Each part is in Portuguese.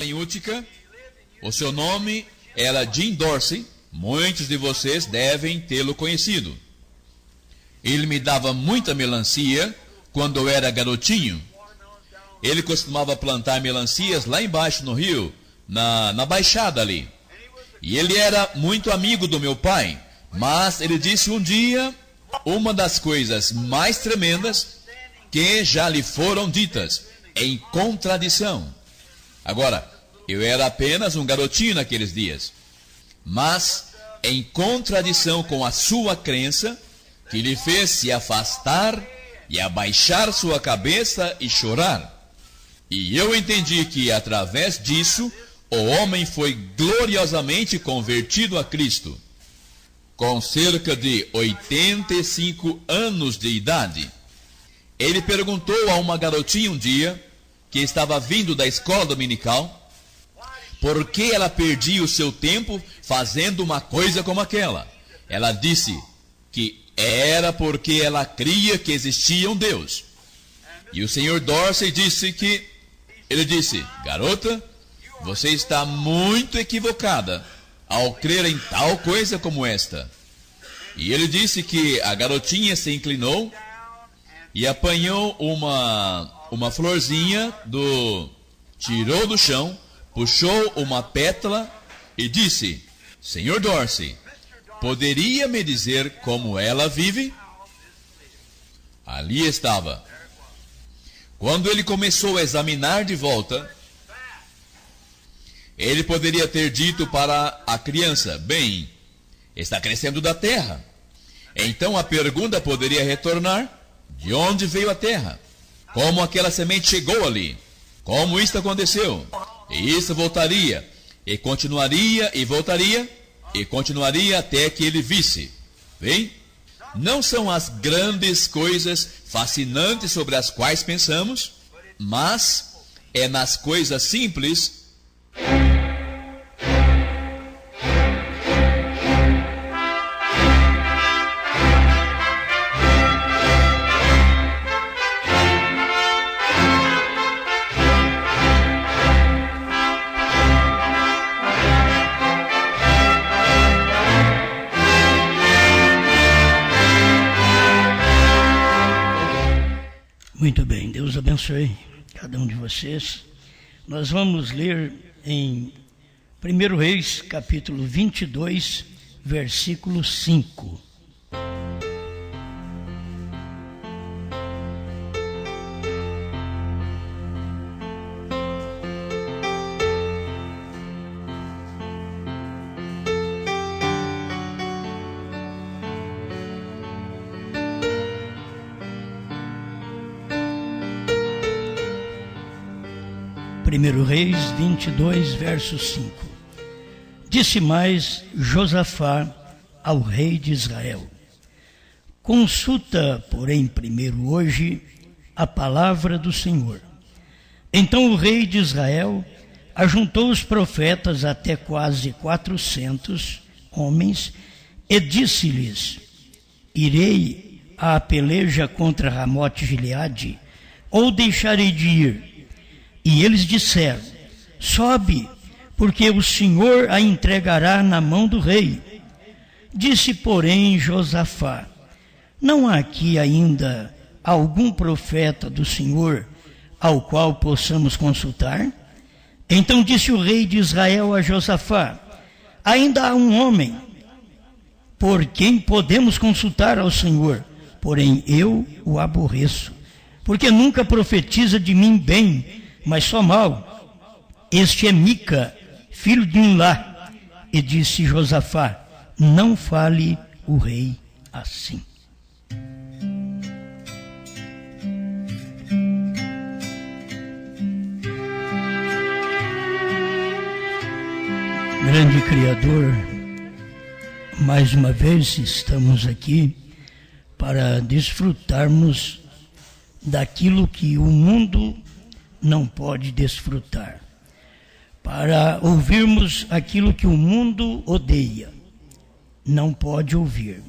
em Utica. O seu nome era Jim Dorsey. Muitos de vocês devem tê-lo conhecido. Ele me dava muita melancia quando eu era garotinho. Ele costumava plantar melancias lá embaixo no rio, na baixada ali. E ele era muito amigo do meu pai. Mas ele disse um dia uma das coisas mais tremendas que já lhe foram ditas, em contradição. Agora, eu era apenas um garotinho naqueles dias, mas em contradição com a sua crença, que lhe fez se afastar e abaixar sua cabeça e chorar. E eu entendi que através disso, o homem foi gloriosamente convertido a Cristo. Com cerca de 85 anos de idade, ele perguntou a uma garotinha um dia, que estava vindo da escola dominical, por que ela perdia o seu tempo fazendo uma coisa como aquela. Ela disse que era porque ela cria que existia um Deus. E o Sr. Dorsey disse que, ele disse, garota, você está muito equivocada ao crer em tal coisa como esta. E ele disse que a garotinha se inclinou e apanhou uma florzinha, tirou do chão, puxou uma pétala e disse, Sr. Dorsey, poderia me dizer como ela vive? Ali estava. Quando ele começou a examinar de volta, ele poderia ter dito para a criança, bem, está crescendo da terra. Então a pergunta poderia retornar, de onde veio a terra? Como aquela semente chegou ali? Como isto aconteceu? E isso voltaria, e continuaria, e voltaria, e continuaria até que ele visse. Bem, não são as grandes coisas fascinantes sobre as quais pensamos, mas é nas coisas simples. Muito bem, Deus abençoe cada um de vocês. Nós vamos ler em 1 Reis, capítulo 22, versículo 5. Primeiro Reis 22, verso 5. Disse mais Josafá ao rei de Israel: consulta, porém, primeiro hoje a palavra do Senhor. Então o rei de Israel ajuntou os profetas até quase 400 homens e disse-lhes: irei à peleja contra Ramote-Gileade, ou deixarei de ir? E eles disseram: sobe, porque o Senhor a entregará na mão do rei. Disse, porém, Josafá: não há aqui ainda algum profeta do Senhor ao qual possamos consultar? Então disse o rei de Israel a Josafá: ainda há um homem por quem podemos consultar ao Senhor, porém eu o aborreço, porque nunca profetiza de mim bem, mas só mal. Este é Mica, filho de Imlá. E disse Josafá: não fale o rei assim. Grande Criador, mais uma vez estamos aqui para desfrutarmos daquilo que o mundo não pode desfrutar, para ouvirmos aquilo que o mundo odeia, não pode ouvir.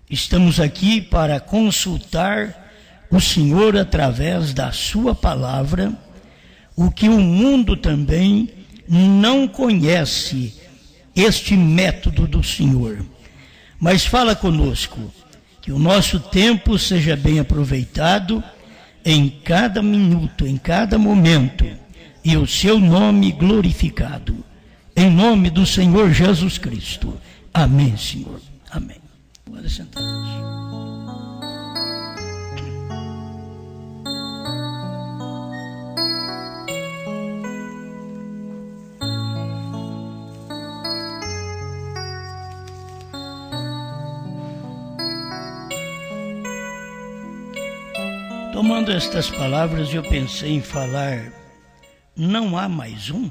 Estamos aqui para consultar o Senhor através da sua palavra, o que o mundo também não conhece este método do Senhor. Mas fala conosco, que o nosso tempo seja bem aproveitado em cada minuto, em cada momento, e o seu nome glorificado. Em nome do Senhor Jesus Cristo. Amém, Senhor. Amém. Pode sentar-nos. Tomando estas palavras, eu pensei em falar, não há mais um?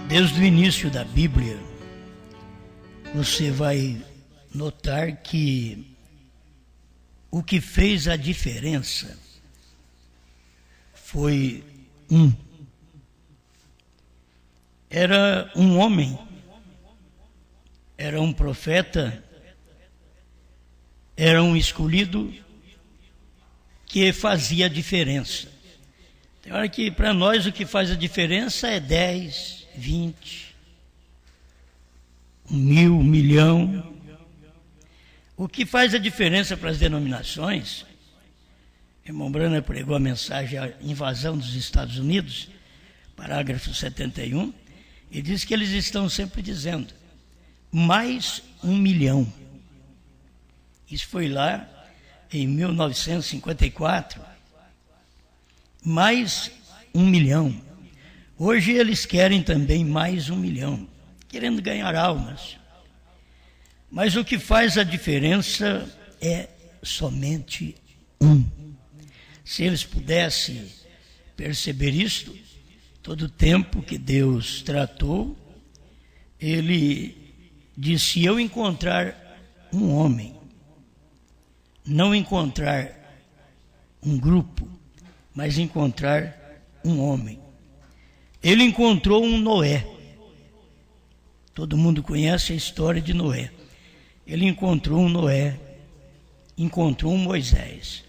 Desde o início da Bíblia, você vai notar que o que fez a diferença foi era um homem, era um profeta, era um escolhido que fazia a diferença. Tem hora que para nós o que faz a diferença é 10, 20, 1.000, 1 milhão. O que faz a diferença para as denominações, irmão Brana pregou a mensagem à invasão dos Estados Unidos, parágrafo 71, e diz que eles estão sempre dizendo, mais 1 milhão. Isso foi lá em 1954, mais 1 milhão. Hoje eles querem também mais 1 milhão, querendo ganhar almas. Mas o que faz a diferença é somente um. Se eles pudessem perceber isto, todo o tempo que Deus tratou, ele disse, se eu encontrar um homem, não encontrar um grupo, mas encontrar um homem. Ele encontrou um Noé. Todo mundo conhece a história de Noé. Ele encontrou um Noé, encontrou um Moisés.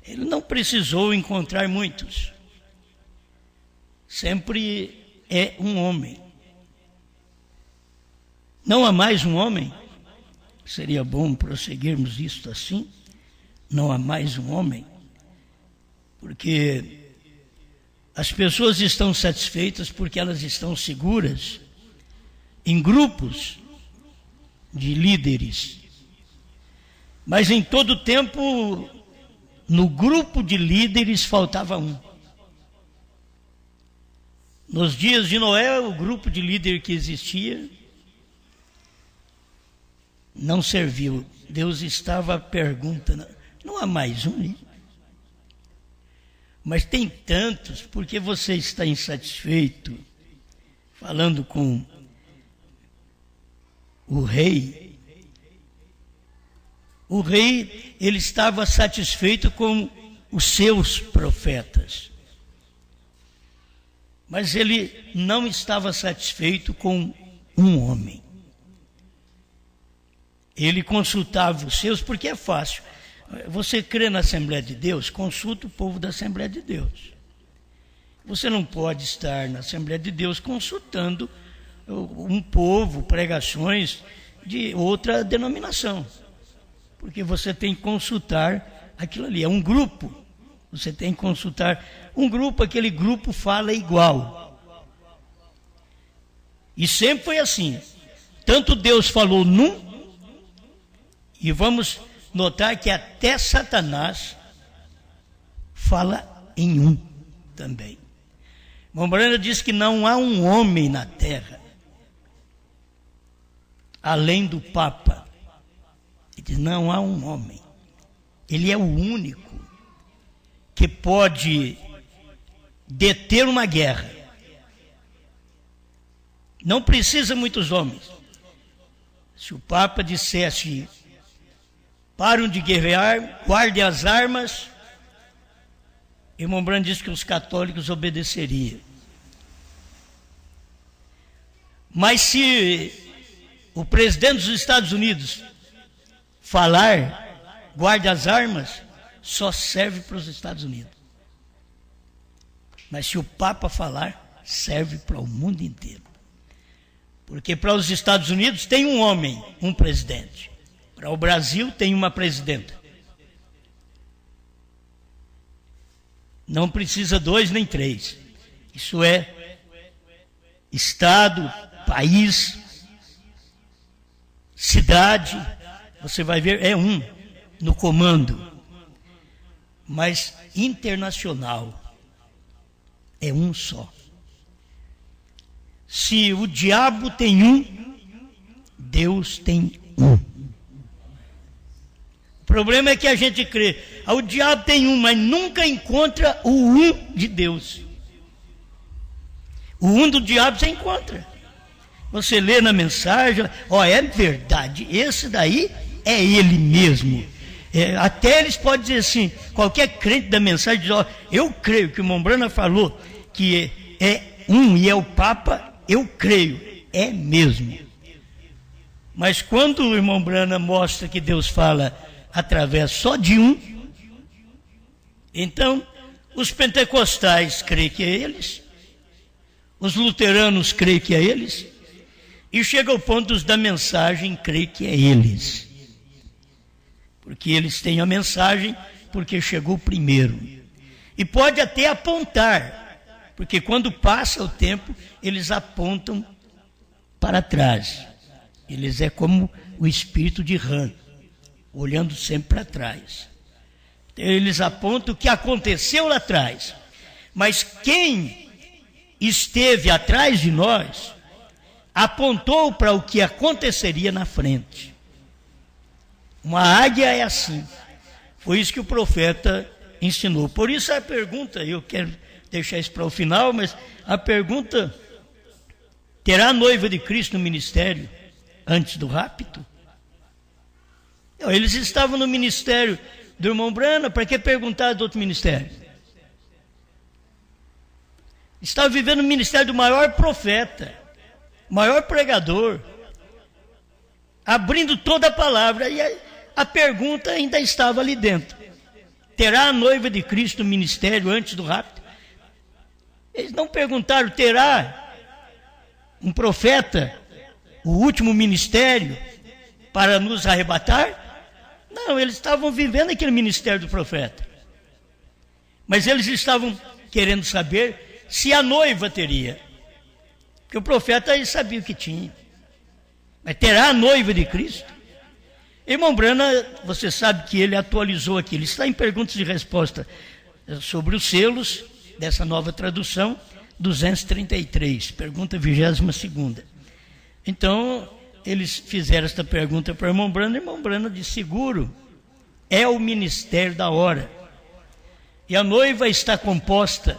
Ele não precisou encontrar muitos. Sempre é um homem. Não há mais um homem? Seria bom prosseguirmos isto assim. Não há mais um homem? Porque as pessoas estão satisfeitas porque elas estão seguras em grupos de líderes. Mas em todo tempo, no grupo de líderes faltava um. Nos dias de Noé, o grupo de líder que existia não serviu. Deus estava perguntando, não há mais um, hein? Mas tem tantos, por que você está insatisfeito? Falando com o rei, ele estava satisfeito com os seus profetas, mas ele não estava satisfeito com um homem. Ele consultava os seus, porque é fácil. Você crê na Assembleia de Deus? Consulta o povo da Assembleia de Deus. Você não pode estar na Assembleia de Deus consultando um povo, pregações de outra denominação, porque você tem que consultar aquilo ali, é um grupo, você tem que consultar um grupo, aquele grupo fala igual, e sempre foi assim, tanto Deus falou num, e vamos notar que até Satanás fala em um também. Mombrana diz que não há um homem na terra além do Papa. Ele diz, não há um homem. Ele é o único que pode deter uma guerra. Não precisa muitos homens. Se o Papa dissesse, param de guerrear, guardem as armas, Irmão Brando disse que os católicos obedeceriam. Mas se o presidente dos Estados Unidos falar, guarde as armas, só serve para os Estados Unidos. Mas se o Papa falar, serve para o mundo inteiro. Porque para os Estados Unidos tem um homem, um presidente. Para o Brasil tem uma presidenta. Não precisa 2 nem 3. Isso é Estado, país, cidade. Você vai ver, é um no comando. Mas internacional é um só. Se o diabo tem um, Deus tem um. O problema é que a gente crê, o diabo tem um, mas nunca encontra o um de Deus. O um do diabo você encontra. Você lê na mensagem, é verdade, esse daí é ele mesmo. Até eles podem dizer assim, qualquer crente da mensagem diz, eu creio que o irmão Brana falou que é um e é o Papa, eu creio, é mesmo. Mas quando o irmão Brana mostra que Deus fala através só de um, então os pentecostais creem que é eles, os luteranos creem que é eles, e chega ao ponto da mensagem creem que é eles. Porque eles têm a mensagem, porque chegou primeiro. E pode até apontar, porque quando passa o tempo, eles apontam para trás. Eles é como o espírito de rã, olhando sempre para trás. Eles apontam o que aconteceu lá atrás. Mas quem esteve atrás de nós, apontou para o que aconteceria na frente. Uma águia é assim. Foi isso que o profeta ensinou. Por isso a pergunta, eu quero deixar isso para o final, mas a pergunta, terá a noiva de Cristo no ministério antes do rapto? Eles estavam no ministério do irmão Brana, para que perguntar do outro ministério? Estavam vivendo o ministério do maior profeta, maior pregador, abrindo toda a palavra, e a pergunta ainda estava ali dentro. Terá a noiva de Cristo o ministério antes do rapto? Eles não perguntaram, terá um profeta o último ministério para nos arrebatar? Não, eles estavam vivendo aquele ministério do profeta. Mas eles estavam querendo saber se a noiva teria. Porque o profeta ele sabia o que tinha. Mas terá a noiva de Cristo? Irmão Brana, você sabe que ele atualizou aqui, ele está em perguntas e respostas sobre os selos dessa nova tradução, 233, pergunta 22ª. Então, eles fizeram esta pergunta para o irmão Brana de seguro, é o ministério da hora. E a noiva está composta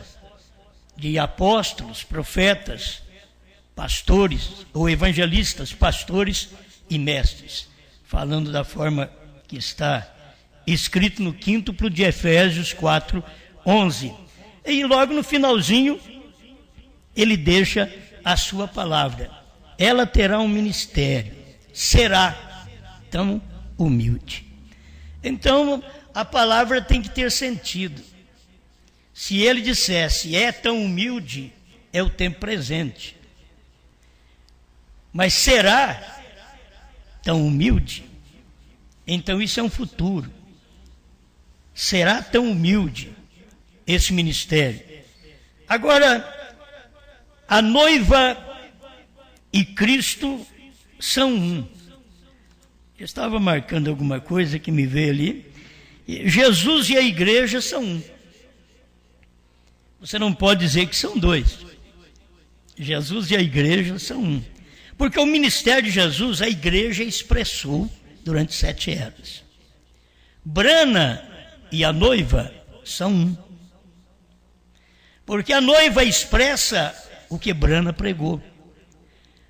de apóstolos, profetas, pastores, ou evangelistas, pastores e mestres. Falando da forma que está escrito no quíntuplo de Efésios 4:11. E logo no finalzinho, ele deixa a sua palavra. Ela terá um ministério, será tão humilde. Então, a palavra tem que ter sentido. Se ele dissesse, é tão humilde, é o tempo presente. Mas será tão humilde? Então isso é um futuro. Será tão humilde esse ministério? Agora, a noiva e Cristo são um. Eu estava marcando alguma coisa que me veio ali. Jesus e a igreja são um. Você não pode dizer que são dois. Jesus e a igreja são um. Porque o ministério de Jesus, a igreja expressou durante 7 eras. Brana e a noiva são um. Porque a noiva expressa o que Brana pregou.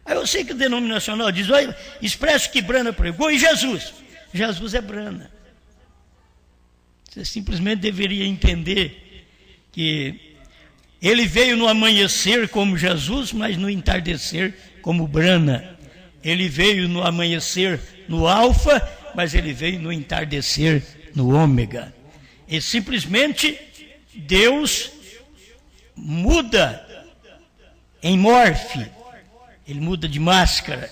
Aí eu sei que o denominacional diz, olha, expressa o que Brana pregou e Jesus. Jesus é Brana. Você simplesmente deveria entender que ele veio no amanhecer como Jesus, mas no entardecer como Brana. Ele veio no amanhecer no alfa, mas ele veio no entardecer no ômega. E simplesmente Deus muda em morfe, ele muda de máscara.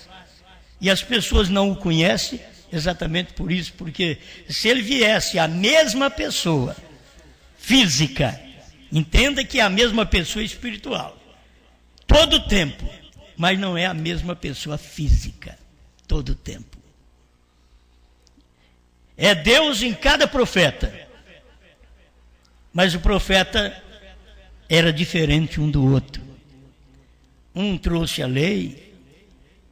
E as pessoas não o conhecem exatamente por isso, porque se ele viesse a mesma pessoa física, entenda que é a mesma pessoa espiritual, todo o tempo, mas não é a mesma pessoa física, todo o tempo. É Deus em cada profeta, mas o profeta era diferente um do outro. Um trouxe a lei,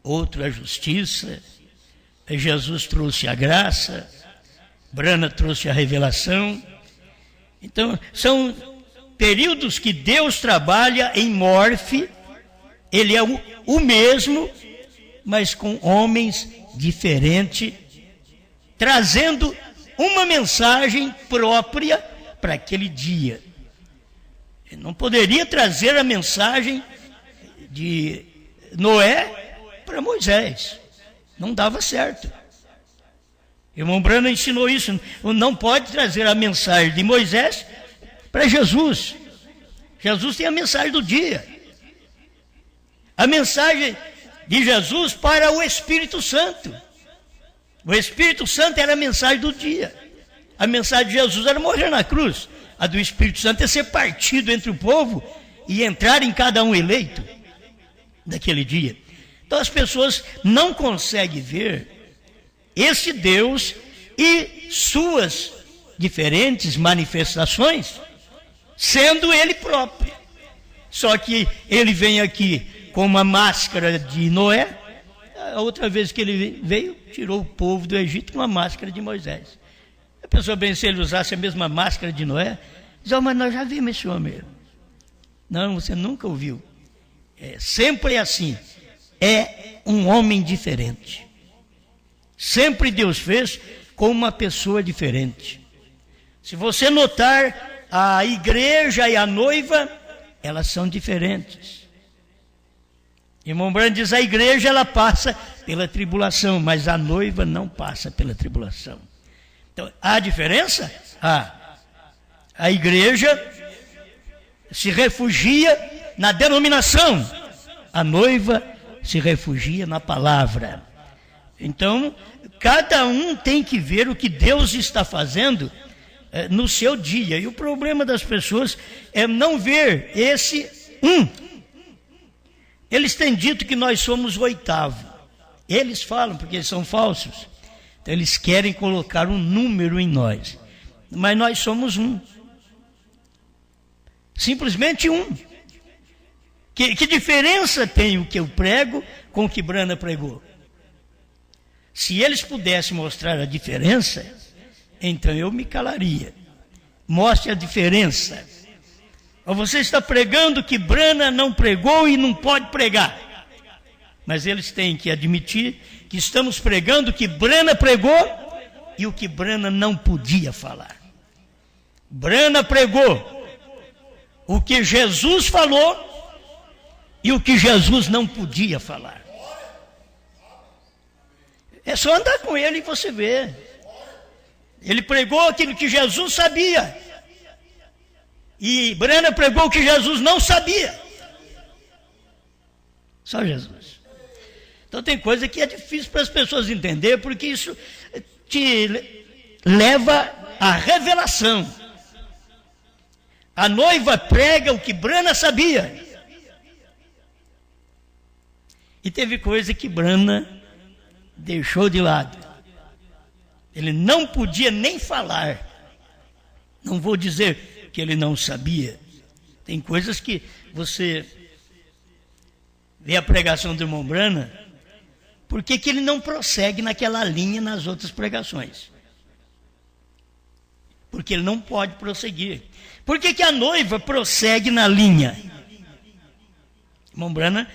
outro a justiça, Jesus trouxe a graça, Brana trouxe a revelação. Então, são períodos que Deus trabalha em morfe, ele é o mesmo, mas com homens diferentes, trazendo uma mensagem própria para aquele dia. Ele não poderia trazer a mensagem de Noé para Moisés. Não dava certo. O irmão Brana ensinou isso. Não pode trazer a mensagem de Moisés para Jesus. Jesus tem a mensagem do dia. A mensagem de Jesus para o Espírito Santo. O Espírito Santo era a mensagem do dia. A mensagem de Jesus era morrer na cruz. A do Espírito Santo é ser partido entre o povo e entrar em cada um eleito daquele dia. Então as pessoas não conseguem ver esse Deus e suas diferentes manifestações sendo ele próprio. Só que ele vem aqui com uma máscara de Noé. A outra vez que ele veio, tirou o povo do Egito com a máscara de Moisés. A pessoa bem, se ele usasse a mesma máscara de Noé, diz: mas nós já vimos esse homem. Não, você nunca ouviu. Sempre é assim. É um homem diferente. Sempre Deus fez com uma pessoa diferente. Se você notar, a igreja e a noiva, elas são diferentes. Irmão Brando diz: a igreja ela passa pela tribulação, mas a noiva não passa pela tribulação. Então, há diferença? A igreja se refugia na denominação, a noiva se refugia na palavra. Então, cada um tem que ver o que Deus está fazendo no seu dia. E o problema das pessoas é não ver esse um. Eles têm dito que nós somos o oitavo. Eles falam porque eles são falsos. Então eles querem colocar um número em nós. Mas nós somos um. Simplesmente um. Que diferença tem o que eu prego com o que Brana pregou? Se eles pudessem mostrar a diferença, então eu me calaria. Mostre a diferença. Ou você está pregando que Brana não pregou e não pode pregar. Mas eles têm que admitir que estamos pregando o que Brana pregou e o que Brana não podia falar. Brana pregou o que Jesus falou e o que Jesus não podia falar. É só andar com ele e você vê. Ele pregou aquilo que Jesus sabia. E Brana pregou o que Jesus não sabia. Só Jesus. Então tem coisa que é difícil para as pessoas entender, porque isso te leva à revelação. A noiva prega o que Brana sabia. E teve coisa que Brana deixou de lado. Ele não podia nem falar. Não vou dizer que ele não sabia. Tem coisas que você vê a pregação do irmão Brana, por que ele não prossegue naquela linha nas outras pregações? Porque ele não pode prosseguir. Por que a noiva prossegue na linha? Irmão Brana,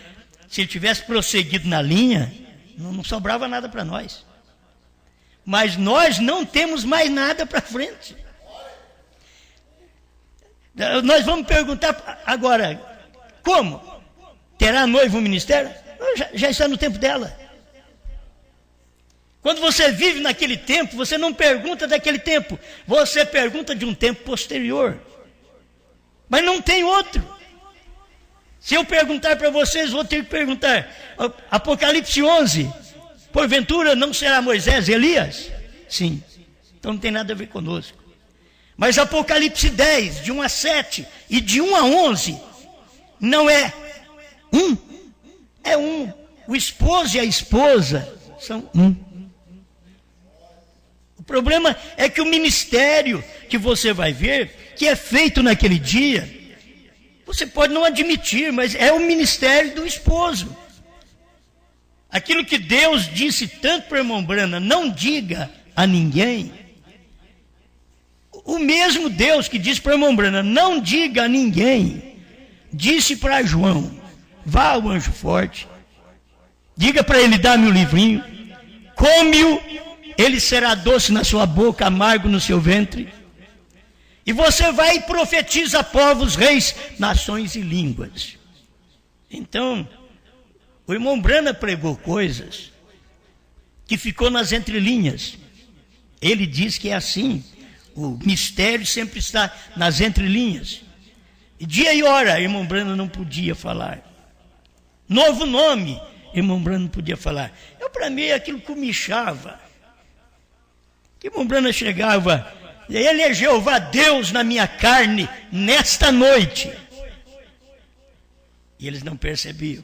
se ele tivesse prosseguido na linha, não sobrava nada para nós. Mas nós não temos mais nada para frente. Nós vamos perguntar agora, como? Terá noivo um ministério? Já está no tempo dela. Quando você vive naquele tempo, você não pergunta daquele tempo, você pergunta de um tempo posterior. Mas não tem outro. Se eu perguntar para vocês, vou ter que perguntar. Apocalipse 11, porventura não será Moisés e Elias? Sim, então não tem nada a ver conosco. Mas Apocalipse 10, de 1 a 7 e de 1 a 11, não é um, é um. O esposo e a esposa são um. O problema é que o ministério que você vai ver, que é feito naquele dia, você pode não admitir, mas é o ministério do esposo. Aquilo que Deus disse tanto para o irmão Brana, não diga a ninguém. O mesmo Deus que disse para o irmão Brana, não diga a ninguém, disse para João, vá ao anjo forte, diga para ele, dá-me o livrinho, come-o, ele será doce na sua boca, amargo no seu ventre. E você vai e profetiza a povos, reis, nações e línguas. Então, o irmão Brana pregou coisas que ficou nas entrelinhas. Ele diz que é assim. O mistério sempre está nas entrelinhas. E dia e hora, irmão Brana não podia falar. Novo nome, irmão Brana não podia falar. Para mim, aquilo comichava. Que irmão Brana chegava, ele é Jeová Deus na minha carne, nesta noite. E eles não percebiam.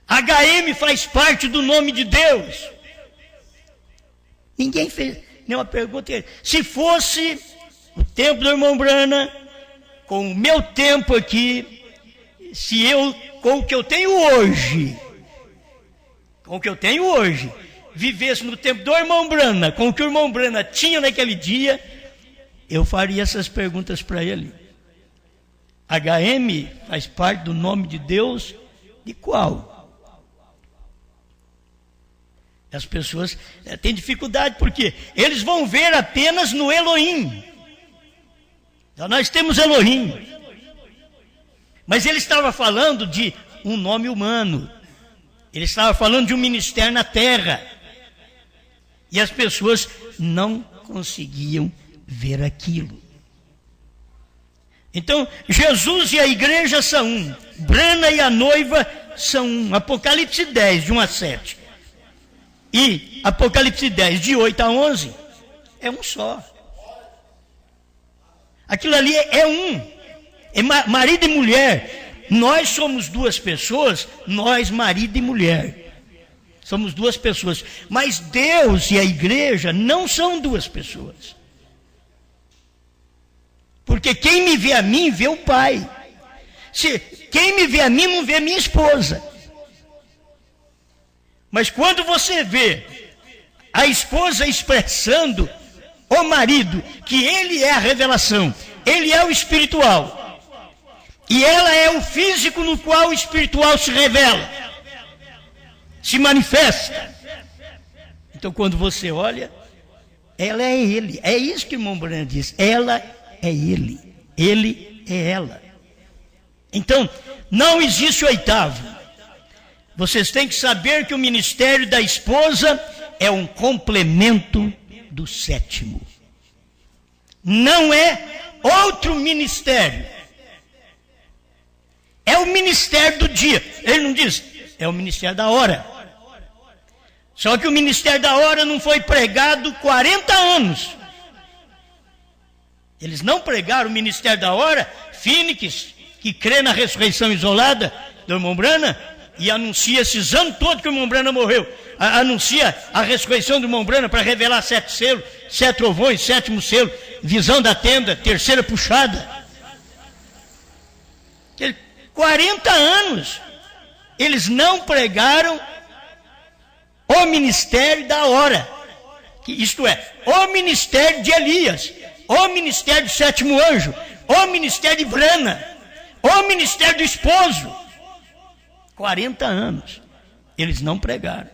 HM faz parte do nome de Deus. Ninguém fez nenhuma pergunta. Se fosse o tempo do irmão Brana, com o meu tempo aqui, se eu, com o que eu tenho hoje, vivesse no tempo do irmão Brana, com o que o irmão Brana tinha naquele dia, eu faria essas perguntas para ele. HM faz parte do nome de Deus, de qual? As pessoas têm dificuldade, porque eles vão ver apenas no Elohim. Então nós temos Elohim. Mas ele estava falando de um nome humano. Ele estava falando de um ministério na terra. E as pessoas não conseguiam ver aquilo. Então, Jesus e a igreja são um. Brana e a noiva são um. Apocalipse 10, de 1 a 7. E Apocalipse 10, de 8 a 11, é um só. Aquilo ali é um. É marido e mulher. Nós somos duas pessoas, nós, marido e mulher. Somos duas pessoas. Mas Deus e a igreja não são duas pessoas. Porque quem me vê a mim, vê o Pai. Quem me vê a mim, não vê a minha esposa. Mas quando você vê a esposa expressando o marido, que ele é a revelação, ele é o espiritual, e ela é o físico no qual o espiritual se revela, se manifesta. Então quando você olha, ela é ele. É isso que o irmão Brana diz. Ela é ele é ela. Então, não existe oitavo. Vocês têm que saber que o ministério da esposa é um complemento do sétimo. Não é outro ministério. É o ministério do dia. Ele não diz, é o ministério da hora. Só que o ministério da hora não foi pregado 40 anos. Eles não pregaram o ministério da hora. Fênix, que crê na ressurreição isolada do irmão Brana, e anuncia esses anos todos que o irmão Brana morreu, anuncia a ressurreição do irmão Brana para revelar 7 selos, 7 trovões, 7º selo, visão da tenda, 3ª puxada. 40 anos eles não pregaram o ministério da hora, isto é, o ministério de Elias, o ministério do 7º anjo, o ministério de Brana, o ministério do esposo. 40 anos eles não pregaram.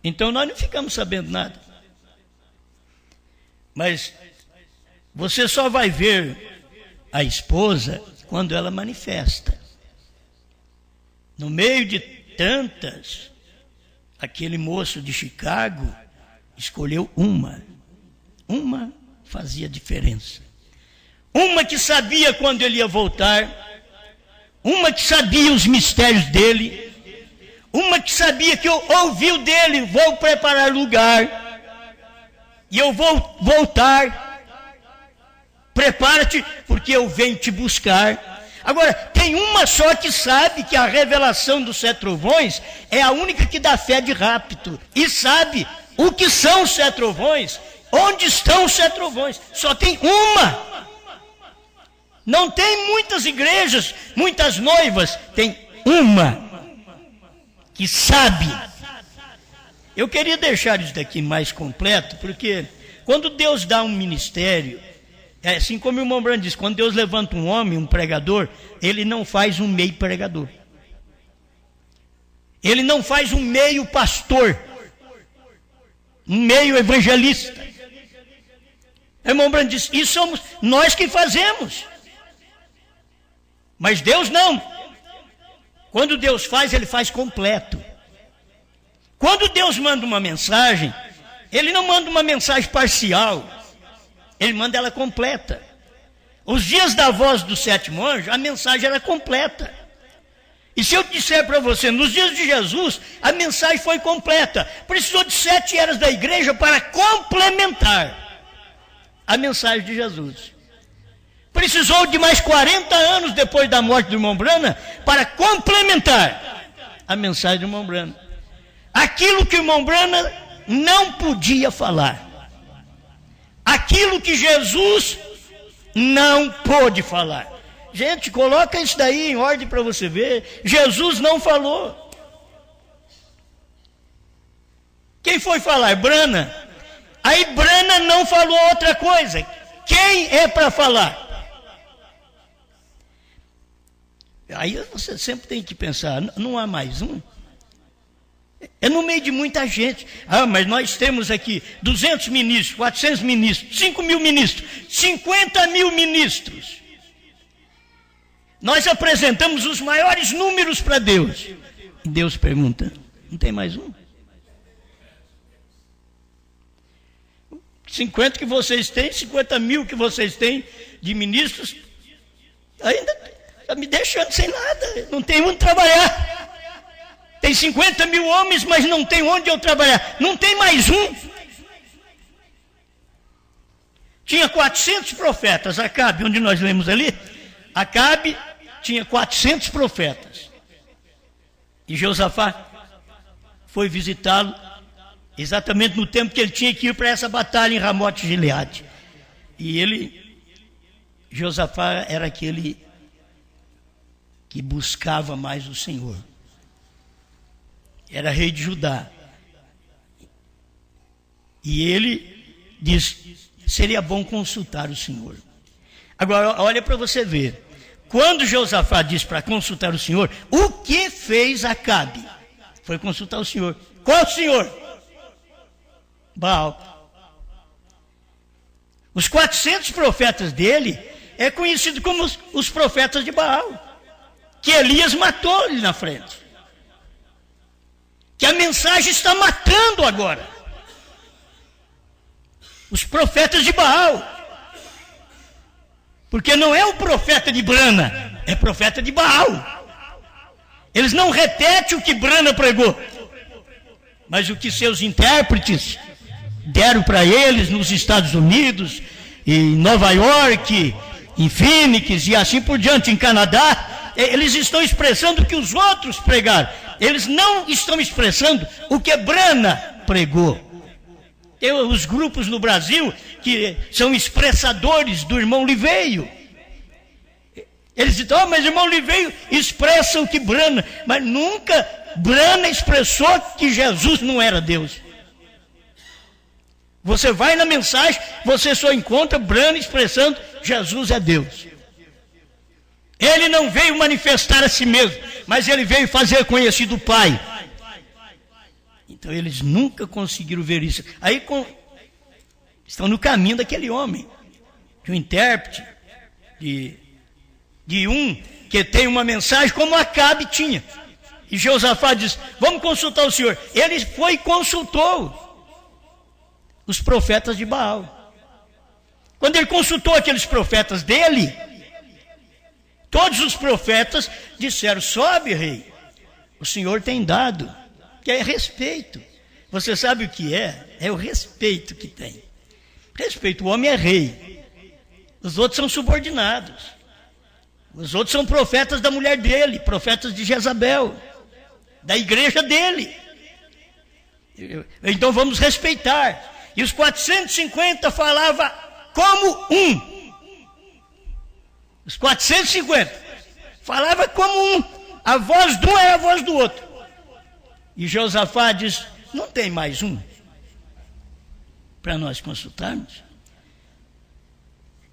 Então nós não ficamos sabendo nada. Mas você só vai ver a esposa quando ela manifesta. No meio de tantas, aquele moço de Chicago escolheu uma. Uma fazia diferença. Uma que sabia quando ele ia voltar. Uma que sabia os mistérios dele. Uma que sabia que eu ouviu dele, vou preparar lugar. E eu vou voltar. Prepara-te, porque eu venho te buscar. Agora, tem uma só que sabe que a revelação dos 7 trovões é a única que dá fé de rapto. E sabe o que são os 7 trovões, onde estão os 7 trovões. Só tem uma. Não tem muitas igrejas, muitas noivas. Tem uma que sabe. Eu queria deixar isso daqui mais completo, porque quando Deus dá um ministério, assim como o irmão Branco diz, quando Deus levanta um homem, um pregador, ele não faz um meio pregador. Ele não faz um meio pastor, um meio evangelista. O irmão Branco diz, isso somos nós que fazemos. Mas Deus não. Quando Deus faz, ele faz completo. Quando Deus manda uma mensagem, ele não manda uma mensagem parcial. Ele manda ela completa. Os dias da voz do 7º anjo, a mensagem era completa. E se eu disser para você, nos dias de Jesus, a mensagem foi completa. Precisou de 7 eras da igreja para complementar a mensagem de Jesus. Precisou de mais 40 anos depois da morte do irmão Brana para complementar a mensagem do irmão Brana. Aquilo que o irmão Brana não podia falar. Aquilo que Jesus não pôde falar. Gente, coloca isso daí em ordem para você ver. Jesus não falou. Quem foi falar? Brana. Aí Brana não falou outra coisa. Quem é para falar? Aí você sempre tem que pensar, não há mais um? É no meio de muita gente. Ah, mas nós temos aqui 200 ministros, 400 ministros, 5 mil ministros, 50 mil ministros. Nós apresentamos os maiores números para Deus. E Deus pergunta, não tem mais um? 50 que vocês têm, 50 mil que vocês têm de ministros, ainda está me deixando sem nada, não tem onde trabalhar. Tem 50 mil homens, mas não tem onde eu trabalhar. Não tem mais um. Tinha 400 profetas. Acabe, onde nós lemos ali, Acabe tinha 400 profetas. E Josafá foi visitá-lo exatamente no tempo que ele tinha que ir para essa batalha em Ramote Gileade. E Josafá era aquele que buscava mais o Senhor. Era rei de Judá. E ele diz, seria bom consultar o Senhor. Agora, olha para você ver. Quando Josafá disse para consultar o Senhor, o que fez Acabe? Foi consultar o Senhor. Qual Senhor? Baal. Os 400 profetas dele é conhecido como os profetas de Baal, que Elias matou ali na frente. Que a mensagem está matando agora. Os profetas de Baal. Porque não é o profeta de Brana, é profeta de Baal. Eles não repetem o que Brana pregou, mas o que seus intérpretes deram para eles nos Estados Unidos, em Nova York, em Phoenix e assim por diante, em Canadá. Eles estão expressando o que os outros pregaram. Eles não estão expressando o que Brana pregou. Tem os grupos no Brasil que são expressadores do irmão Liveio. Eles dizem, mas o irmão Liveio expressa o que Brana, mas nunca Brana expressou que Jesus não era Deus. Você vai na mensagem, você só encontra Brana expressando Jesus é Deus. Ele não veio manifestar a si mesmo, mas ele veio fazer conhecido o Pai. Então eles nunca conseguiram ver isso. Aí estão no caminho daquele homem, de um intérprete de de um que tem uma mensagem como Acabe tinha. E Josafá diz: vamos consultar o Senhor. Ele foi e consultou os profetas de Baal. Quando ele consultou aqueles profetas dele, todos os profetas disseram: sobe, rei, o Senhor tem dado, que é respeito. Você sabe o que é? É o respeito que tem. Respeito, o homem é rei, os outros são subordinados, os outros são profetas da mulher dele, profetas de Jezabel, da igreja dele. Então vamos respeitar. E os 450 falavam como um. Os 450 falavam como um. A voz de um era a voz do outro. E Josafá diz: não tem mais um para nós consultarmos?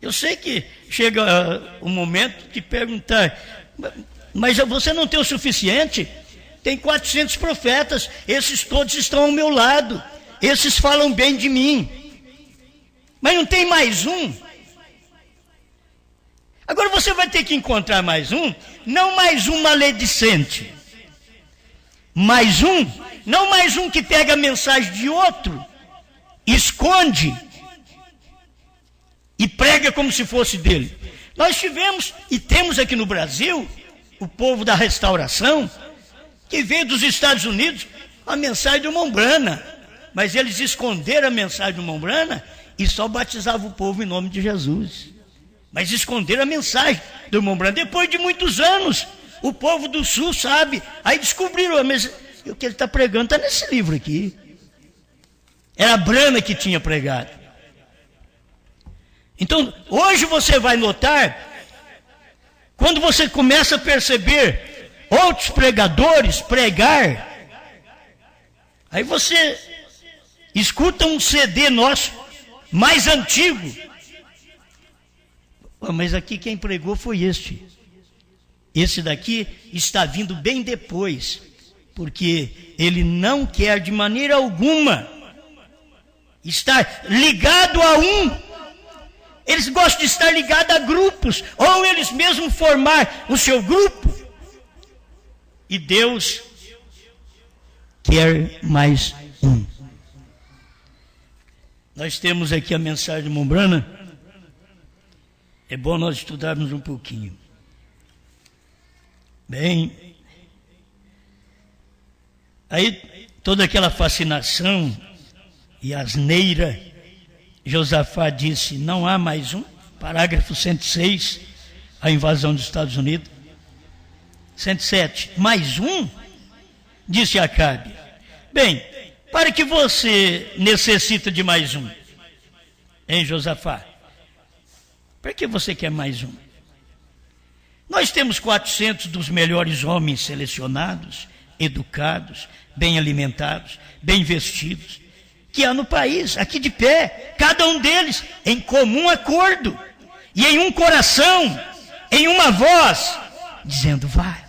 Eu sei que chega o momento de perguntar: mas você não tem o suficiente? Tem 400 profetas, esses todos estão ao meu lado, esses falam bem de mim, mas não tem mais um? Agora você vai ter que encontrar mais um, não mais um maledicente, mais um, não mais um que pega a mensagem de outro, esconde e prega como se fosse dele. Nós tivemos e temos aqui no Brasil o povo da restauração, que veio dos Estados Unidos a mensagem do Mombrana, mas eles esconderam a mensagem do Mombrana e só batizavam o povo em nome de Jesus. Mas esconderam a mensagem do Mombrana. Depois de muitos anos, o povo do Sul sabe, aí descobriram, mas o que ele está pregando está nesse livro aqui. Era a Brana que tinha pregado. Então, hoje você vai notar, quando você começa a perceber outros pregadores pregar, aí você escuta um CD nosso, mais antigo. Mas aqui quem pregou foi este. Esse daqui está vindo bem depois, porque ele não quer de maneira alguma estar ligado a um. Eles gostam de estar ligados a grupos, ou eles mesmos formar o seu grupo. E Deus quer mais um. Nós temos aqui a mensagem de Mombrana. É bom nós estudarmos um pouquinho. Bem, aí toda aquela fascinação e asneira, Josafá disse: não há mais um. Parágrafo 106, a invasão dos Estados Unidos. 107, mais um? Disse Acabe: bem, para que você necessita de mais um? Hein, Josafá? Para que você quer mais um? Nós temos 400 dos melhores homens selecionados, educados, bem alimentados, bem vestidos, que há no país, aqui de pé, cada um deles em comum acordo, e em um coração, em uma voz, dizendo: vai,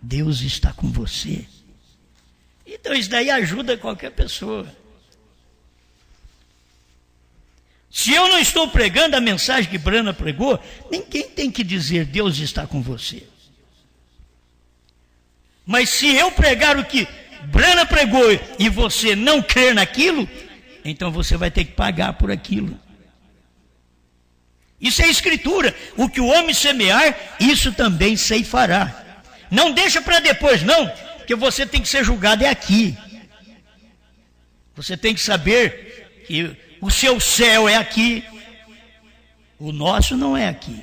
Deus está com você. Então isso daí ajuda qualquer pessoa. Se eu não estou pregando a mensagem que Brana pregou, ninguém tem que dizer: Deus está com você. Mas se eu pregar o que Brana pregou e você não crer naquilo, então você vai ter que pagar por aquilo. Isso é escritura. O que o homem semear, isso também ceifará. Não deixa para depois, não, porque você tem que ser julgado aqui. Você tem que saber que o seu céu é aqui, o nosso não é aqui,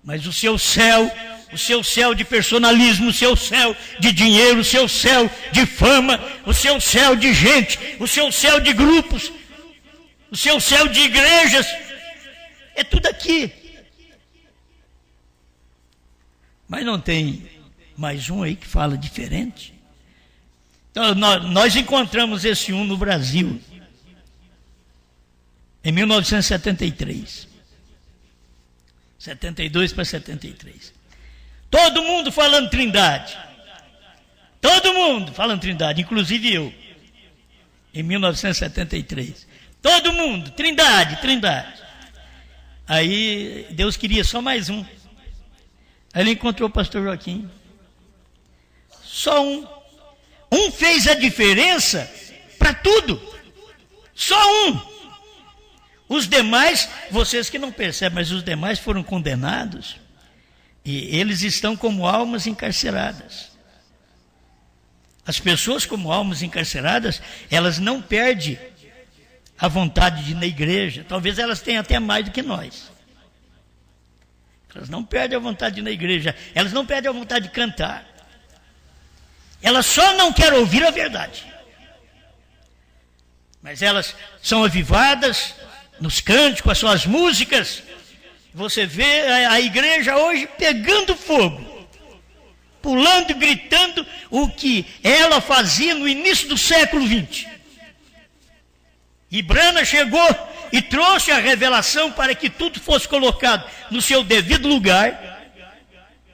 mas o seu céu de personalismo, o seu céu de dinheiro, o seu céu de fama, o seu céu de gente, o seu céu de grupos, o seu céu de igrejas, é tudo aqui. Mas não tem mais um aí que fala diferente? Então nós encontramos esse um no Brasil, em 1973, 72 para 73. Todo mundo falando Trindade. Todo mundo falando Trindade, inclusive eu. Em 1973. Todo mundo, Trindade, Trindade. Aí Deus queria só mais um. Aí ele encontrou o pastor Joaquim. Só um. Um fez a diferença para tudo. Só um. Os demais, vocês que não percebem, mas os demais foram condenados. E eles estão como almas encarceradas. As pessoas como almas encarceradas, elas não perdem a vontade de ir na igreja. Talvez elas tenham até mais do que nós. Elas não perdem a vontade de ir na igreja. Elas não perdem a vontade de cantar. Elas só não querem ouvir a verdade. Mas elas são avivadas nos cânticos, com as suas músicas. Você vê a igreja hoje pegando fogo. Pulando e gritando o que ela fazia no início do século XX. E Brana chegou e trouxe a revelação para que tudo fosse colocado no seu devido lugar.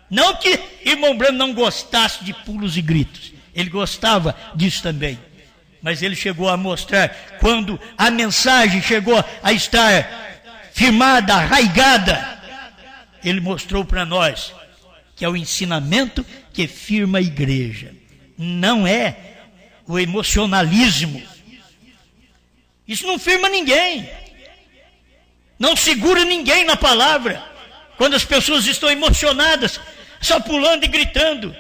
Não que irmão Branham não gostasse de pulos e gritos. Ele gostava disso também. Mas ele chegou a mostrar, quando a mensagem chegou a estar firmada, arraigada, ele mostrou para nós que é o ensinamento que firma a igreja. Não é o emocionalismo. Isso não firma ninguém. Não segura ninguém na palavra. Quando as pessoas estão emocionadas, só pulando e gritando.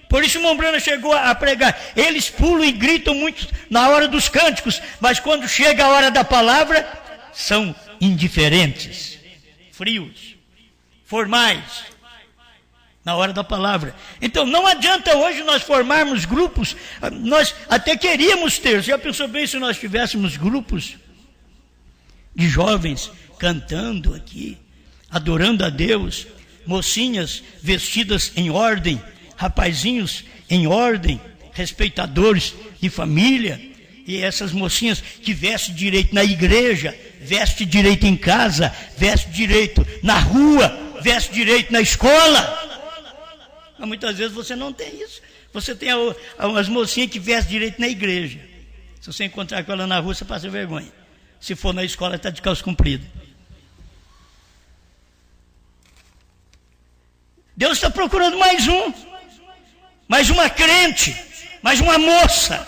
Por isso o irmão Branham chegou a pregar. Eles pulam e gritam muito na hora dos cânticos, mas quando chega a hora da palavra, são indiferentes, frios, formais, na hora da palavra. Então não adianta hoje nós formarmos grupos. Nós até queríamos ter. Já pensou bem se nós tivéssemos grupos de jovens cantando aqui, adorando a Deus, mocinhas vestidas em ordem, rapazinhos em ordem, respeitadores de família, e essas mocinhas que vestem direito na igreja, vestem direito em casa, vestem direito na rua, vestem direito na escola. Mas muitas vezes você não tem isso. Você tem as mocinhas que vestem direito na igreja. Se você encontrar com ela na rua, você passa vergonha. Se for na escola, está de calça comprida. Deus está procurando mais uma crente, mais uma moça.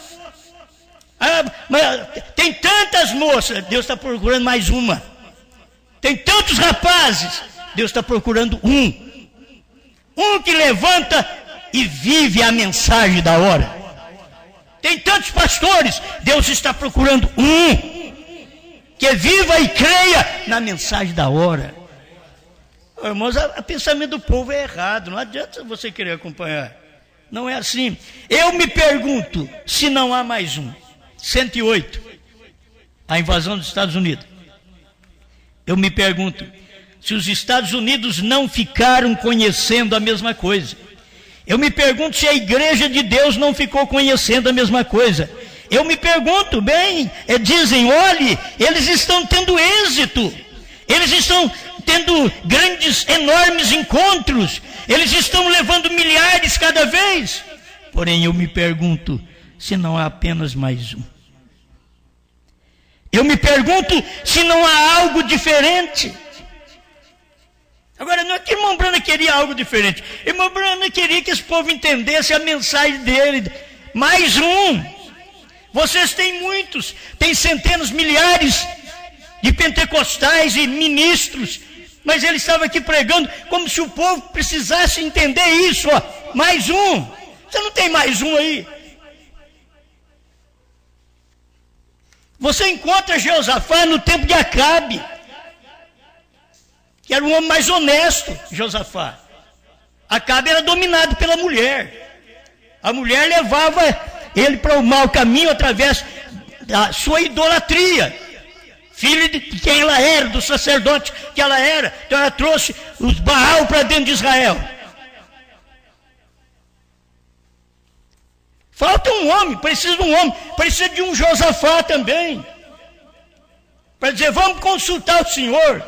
Tem tantas moças, Deus está procurando mais uma. Tem tantos rapazes, Deus está procurando um que levanta e vive a mensagem da hora. Tem tantos pastores, Deus está procurando um que viva e creia na mensagem da hora. Irmãos, o pensamento do povo é errado, não adianta você querer acompanhar. Não é assim. Eu me pergunto se não há mais um. 108, a invasão dos Estados Unidos. Eu me pergunto se os Estados Unidos não ficaram conhecendo a mesma coisa. Eu me pergunto se a igreja de Deus não ficou conhecendo a mesma coisa. Eu me pergunto, dizem, olhe, eles estão tendo êxito. Eles estão tendo grandes, enormes encontros. Eles estão levando milhares cada vez. Porém, eu me pergunto se não há apenas mais um. Eu me pergunto se não há algo diferente. Agora, não é que irmão Branham queria algo diferente. Irmão Branham queria que esse povo entendesse a mensagem dele. Mais um. Vocês têm muitos, tem centenas, milhares de pentecostais e ministros, mas ele estava aqui pregando como se o povo precisasse entender isso. Mais um. Você não tem mais um aí? Você encontra Josafá no tempo de Acabe, que era um homem mais honesto, Josafá. Acabe era dominado pela mulher. A mulher levava ele para o mau caminho através da sua idolatria. Filho de quem ela era, do sacerdote que ela era. Então ela trouxe os Baal para dentro de Israel. Falta um homem, precisa de um homem, precisa de um Josafá também. Para dizer, vamos consultar o Senhor.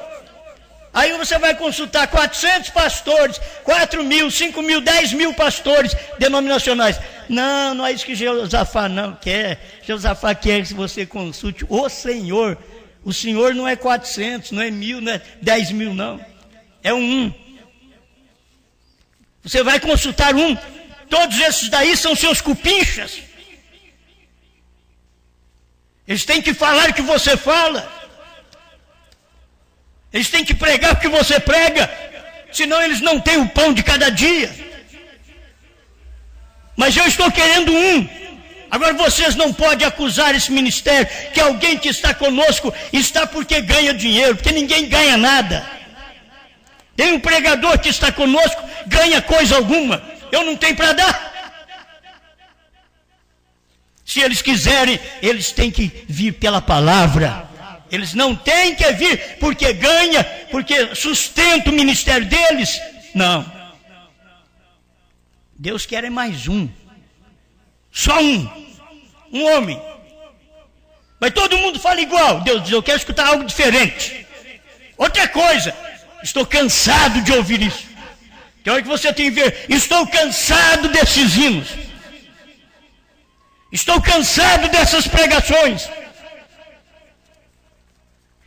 Aí você vai consultar 400 pastores, 4 mil, 5 mil, 10 mil pastores denominacionais. Não, não é isso que Josafá não quer. Josafá quer que você consulte o Senhor. O Senhor não é 400, não é 1000, não é 10 mil, não. É um. Você vai consultar um, todos esses daí são seus cupinchas. Eles têm que falar o que você fala. Eles têm que pregar o que você prega. Senão eles não têm o pão de cada dia. Mas eu estou querendo um. Agora vocês não podem acusar esse ministério que alguém que está conosco está porque ganha dinheiro, porque ninguém ganha nada. Tem um pregador que está conosco, ganha coisa alguma. Eu não tenho para dar. Se eles quiserem, eles têm que vir pela palavra. Eles não têm que vir porque ganha, porque sustenta o ministério deles. Não. Deus quer é mais um. Só um. Um homem. Mas todo mundo fala igual. Deus diz, eu quero escutar algo diferente. Outra coisa. Estou cansado de ouvir isso. Tem hora que você tem que ver. Estou cansado desses hinos. Estou cansado dessas pregações.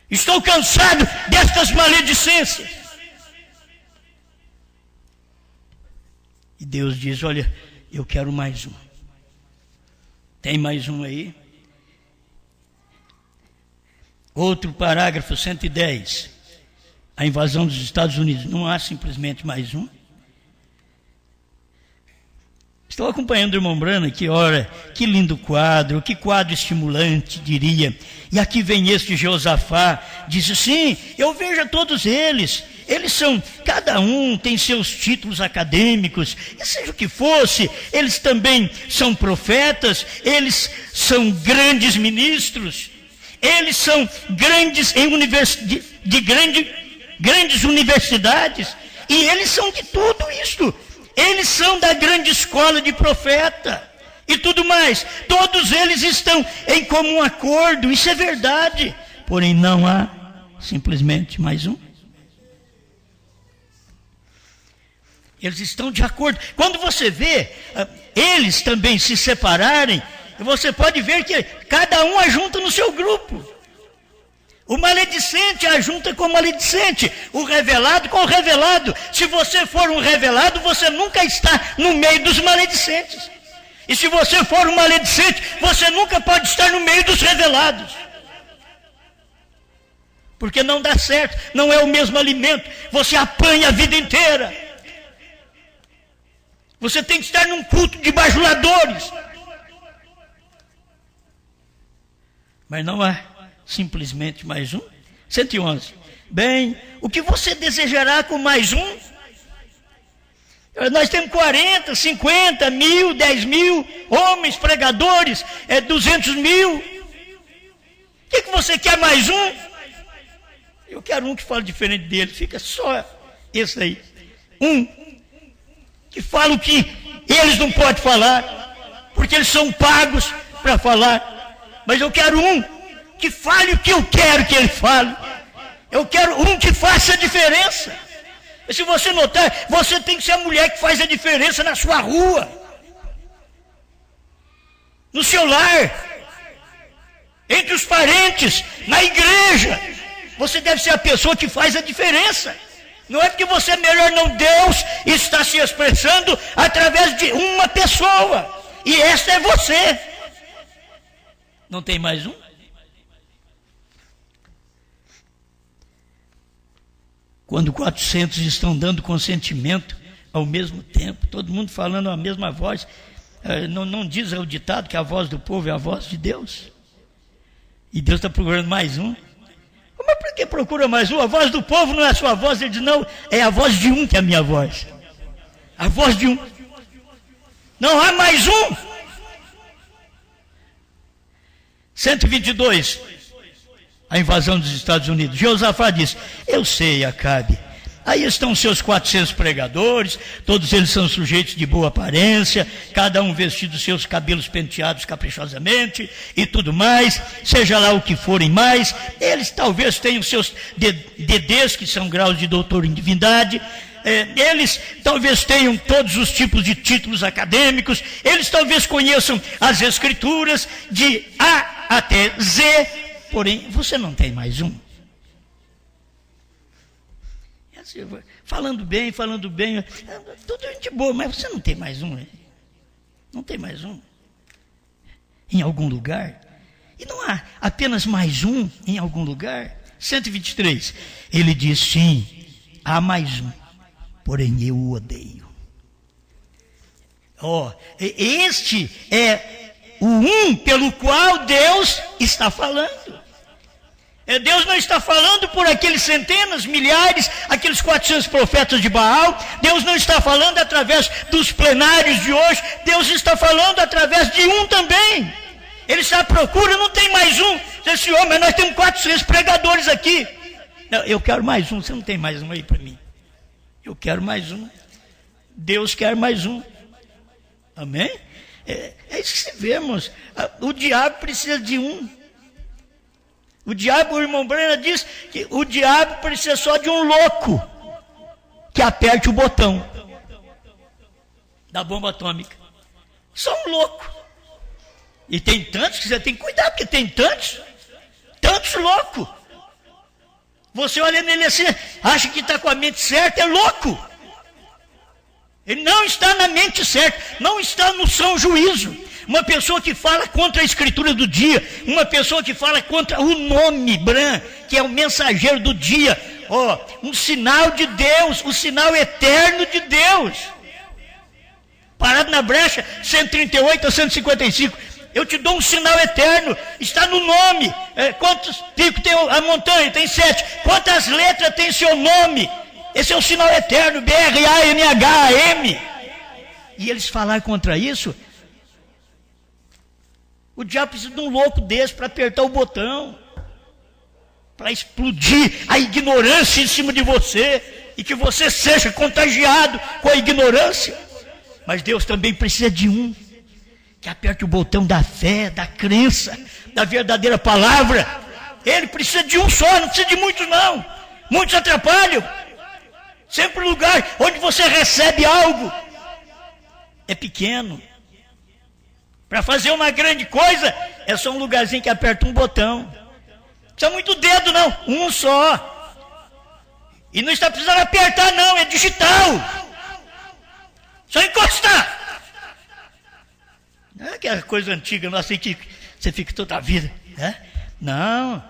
Estou cansado destas maledicências. E Deus diz, olha, eu quero mais um. Tem mais um aí? Outro parágrafo, 110. A invasão dos Estados Unidos. Não há simplesmente mais um. Estou acompanhando o irmão Brana aqui, ora, que lindo quadro, que quadro estimulante, diria. E aqui vem este Josafá, diz assim, eu vejo a todos eles são, cada um tem seus títulos acadêmicos, e seja o que fosse, eles também são profetas, eles são grandes ministros, eles são grandes grandes universidades, e eles são de tudo isto. Eles são da grande escola de profeta e tudo mais. Todos eles estão em comum acordo, isso é verdade. Porém, não há simplesmente mais um. Eles estão de acordo. Quando você vê eles também se separarem, você pode ver que cada um ajunta no seu grupo. O maledicente ajunta com o maledicente, o revelado com o revelado. Se você for um revelado, você nunca está no meio dos maledicentes. E se você for um maledicente, você nunca pode estar no meio dos revelados. Porque não dá certo, não é o mesmo alimento. Você apanha a vida inteira. Você tem que estar num culto de bajuladores. Mas não há simplesmente mais um. 111. Bem, o que você desejará com mais um? Nós temos 40, 50, 1000, 10 mil homens pregadores, 200 mil. O que você quer mais um? Eu quero um que fale diferente dele. Fica só esse aí. Um que fala o que eles não podem falar, porque eles são pagos para falar. Mas eu quero um que fale o que eu quero que ele fale. Eu quero um que faça a diferença. E se você notar, você tem que ser a mulher que faz a diferença na sua rua, no seu lar, entre os parentes, na igreja. Você deve ser a pessoa que faz a diferença. Não é porque você é melhor, não. Deus está se expressando através de uma pessoa. E esta é você. Não tem mais um? Quando 400 estão dando consentimento ao mesmo tempo, todo mundo falando a mesma voz, não diz o ditado que a voz do povo é a voz de Deus? E Deus está procurando mais um. Mas por que procura mais um? A voz do povo não é a sua voz. Ele diz, não, é a voz de um que é a minha voz. A voz de um. Não há mais um. 122. A invasão dos Estados Unidos. Josafá diz, eu sei, Acabe, aí estão seus 400 pregadores, todos eles são sujeitos de boa aparência, cada um vestido seus cabelos penteados caprichosamente e tudo mais, seja lá o que forem mais, eles talvez tenham seus DDs, que são graus de doutor em divindade, eles talvez tenham todos os tipos de títulos acadêmicos, eles talvez conheçam as escrituras de A até Z, porém, você não tem mais um. falando bem, tudo gente boa, mas você não tem mais um? Não tem mais um? Em algum lugar? E não há apenas mais um em algum lugar? 123, ele diz, sim, há mais um, porém eu o odeio. Este é o um pelo qual Deus está falando. Deus não está falando por aqueles centenas, milhares, aqueles 400 profetas de Baal. Deus não está falando através dos plenários de hoje. Deus está falando através de um também. Ele está à procura, não tem mais um. Diz assim, mas nós temos 400 pregadores aqui. Não, eu quero mais um, você não tem mais um aí para mim? Eu quero mais um. Deus quer mais um. Amém? É isso que vemos. O diabo precisa de um. O diabo, o irmão Brena diz que o diabo precisa só de um louco que aperte o botão da bomba atômica. Só um louco. E tem tantos que você tem que cuidar, porque tem tantos loucos. Você olha nele assim, acha que está com a mente certa, é louco. Ele não está na mente certa, não está no são juízo. Uma pessoa que fala contra a escritura do dia, uma pessoa que fala contra o nome Bran, que é o mensageiro do dia, um sinal de Deus, o sinal eterno de Deus. Parado na brecha, 138 a 155. Eu te dou um sinal eterno, está no nome. Quantos picos tem a montanha? Tem 7. Quantas letras tem seu nome? Esse é o sinal eterno, B-R-A-N-H-A-M. E eles falaram contra isso. O diabo precisa de um louco desse para apertar o botão, para explodir a ignorância em cima de você, e que você seja contagiado com a ignorância. Mas Deus também precisa de um que aperte o botão da fé, da crença, da verdadeira palavra. Ele precisa de um só, não precisa de muitos não. Muitos atrapalham. Sempre o lugar onde você recebe algo é pequeno. Para fazer uma grande coisa, é só um lugarzinho que aperta um botão. Não precisa muito dedo não, um só. E não está precisando apertar não, é digital. Só encostar. Não é aquela coisa antiga, não assim que você fica toda a vida. Né? Não,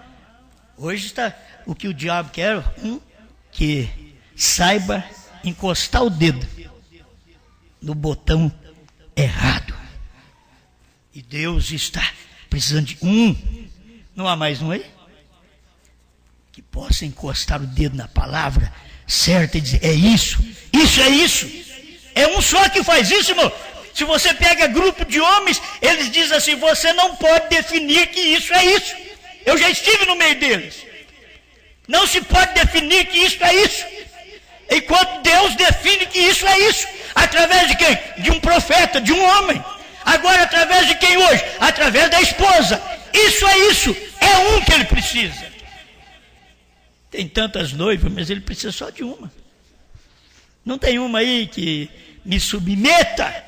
hoje está o que o diabo quer, que saiba encostar o dedo no botão errado. E Deus está precisando de um. Não há mais um aí? Que possa encostar o dedo na palavra certa e dizer, é isso, isso é isso. É um só que faz isso, irmão. Se você pega grupo de homens, eles dizem assim, você não pode definir que isso é isso. Eu já estive no meio deles. Não se pode definir que isso é isso. Enquanto Deus define que isso é isso. Através de quem? De um profeta, de um homem. Agora, através de quem hoje? Através da esposa. Isso é isso. É um que ele precisa. Tem tantas noivas, mas ele precisa só de uma. Não tem uma aí que me submeta.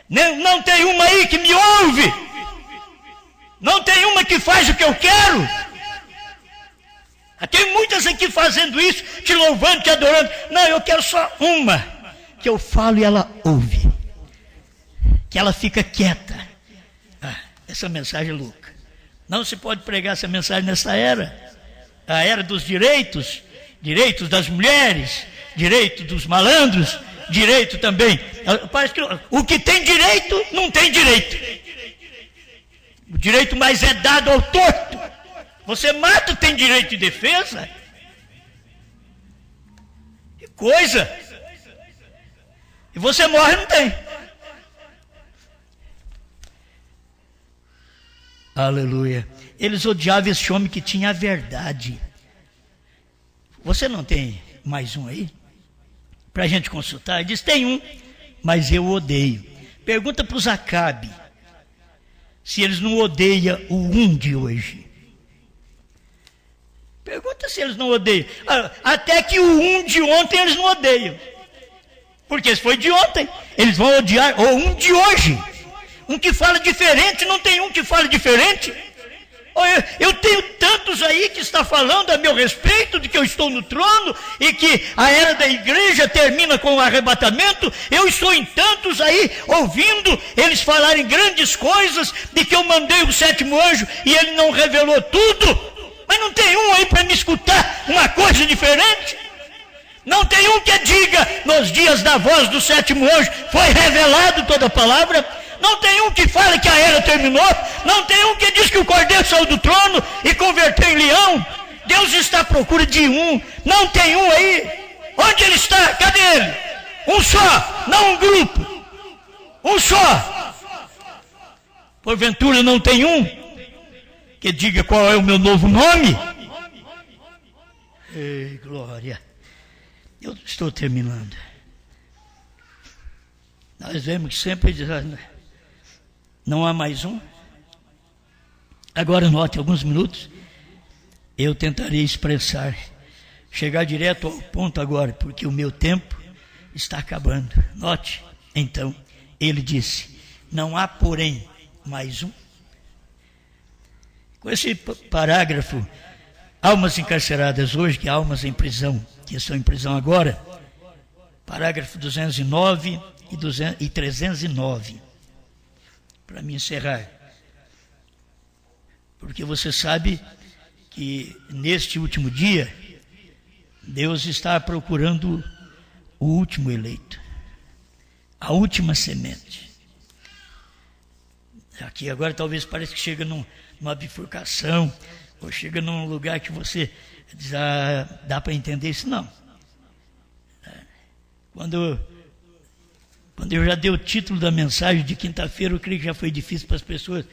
Não tem uma aí que me ouve. Não tem uma que faz o que eu quero. Tem muitas aqui fazendo isso, te louvando, te adorando. Não, eu quero só uma. Que eu falo e ela ouve. Que ela fica quieta. Essa mensagem é louca. Não se pode pregar essa mensagem nessa era. A era dos direitos, direitos das mulheres, direito dos malandros, direito também. Parece que o que tem direito, não tem direito. O direito mais é dado ao torto. Você mata, tem direito de defesa. Que coisa. E você morre, não tem. Aleluia. Eles odiavam esse homem que tinha a verdade. Você não tem mais um aí? Para a gente consultar. Ele diz, tem um, mas eu odeio. Pergunta para os Acabe se eles não odeiam o um de hoje. Pergunta se eles não odeiam. Até que o um de ontem eles não odeiam. Porque esse foi de ontem. Eles vão odiar o um de hoje. Um que fala diferente, não tem um que fala diferente. Eu tenho tantos aí que está falando a meu respeito de que eu estou no trono e que a era da igreja termina com o arrebatamento. Eu estou em tantos aí ouvindo eles falarem grandes coisas de que eu mandei o 7º anjo e ele não revelou tudo. Mas não tem um aí para me escutar uma coisa diferente? Não tem um que diga, nos dias da voz do 7º anjo foi revelado toda a palavra? Não tem um que fala que a era terminou? Não tem um que diz que o cordeiro saiu do trono e converteu em leão? Deus está à procura de um. Não tem um aí? Onde ele está? Cadê ele? Um só, não um grupo. Um só. Porventura não tem um que diga qual é o meu novo nome? Ei, glória. Eu estou terminando. Nós vemos que sempre diz, não há mais um. Agora note, alguns minutos, eu tentarei expressar, chegar direto ao ponto agora, porque o meu tempo está acabando. Note, então, ele disse, não há porém mais um. Com esse parágrafo, almas encarceradas hoje, que almas em prisão, que estão em prisão agora, parágrafo 209 e 309, para me encerrar. Porque você sabe que neste último dia, Deus está procurando o último eleito, a última semente. Aqui agora talvez pareça que chega numa bifurcação, ou chega num lugar que você diz, dá para entender isso? Não. Quando eu já dei o título da mensagem de quinta-feira, eu creio que já foi difícil para as pessoas.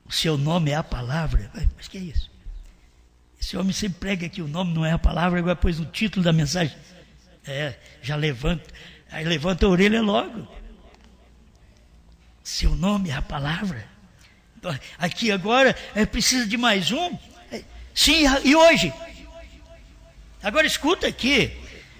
O seu nome é a palavra. Mas que é isso? Esse homem sempre prega que o nome não é a palavra, agora pôs o título da mensagem. Já levanta. Aí levanta a orelha logo. Seu nome é a palavra. Aqui agora precisa de mais um. Sim, e hoje? Agora escuta aqui.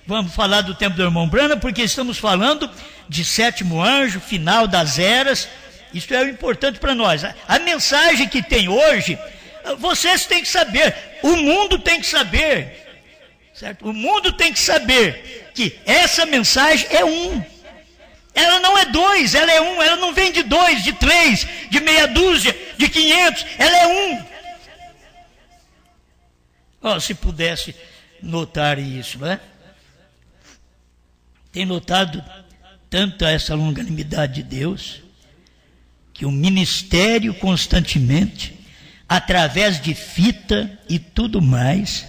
Vamos falar do tempo do irmão Branham, porque estamos falando de 7º anjo, final das eras. Isso é importante para nós. A mensagem que tem hoje, vocês têm que saber, o mundo tem que saber, certo? O mundo tem que saber que essa mensagem é um. Ela não é dois, ela é um. Ela não vem de 2, de 3, de meia dúzia, de 500. Ela é um. Se pudesse notar isso, não é? Tem notado tanto essa longanimidade de Deus, que o ministério constantemente, através de fita e tudo mais,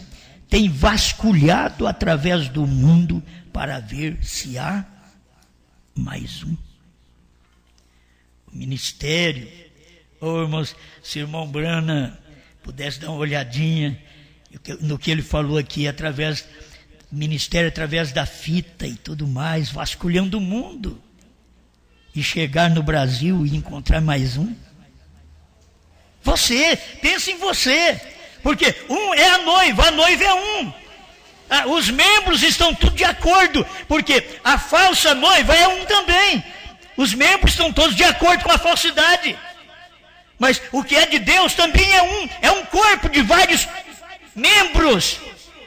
tem vasculhado através do mundo para ver se há mais um. O ministério, irmãos, se o irmão Branham pudesse dar uma olhadinha no que ele falou aqui, ministério através da fita e tudo mais, vasculhando o mundo, e chegar no Brasil e encontrar mais um. Você, pense em você, porque um é a noiva é um. Os membros estão tudo de acordo, porque a falsa noiva é um também. Os membros estão todos de acordo com a falsidade. Mas o que é de Deus também é um corpo de vários membros.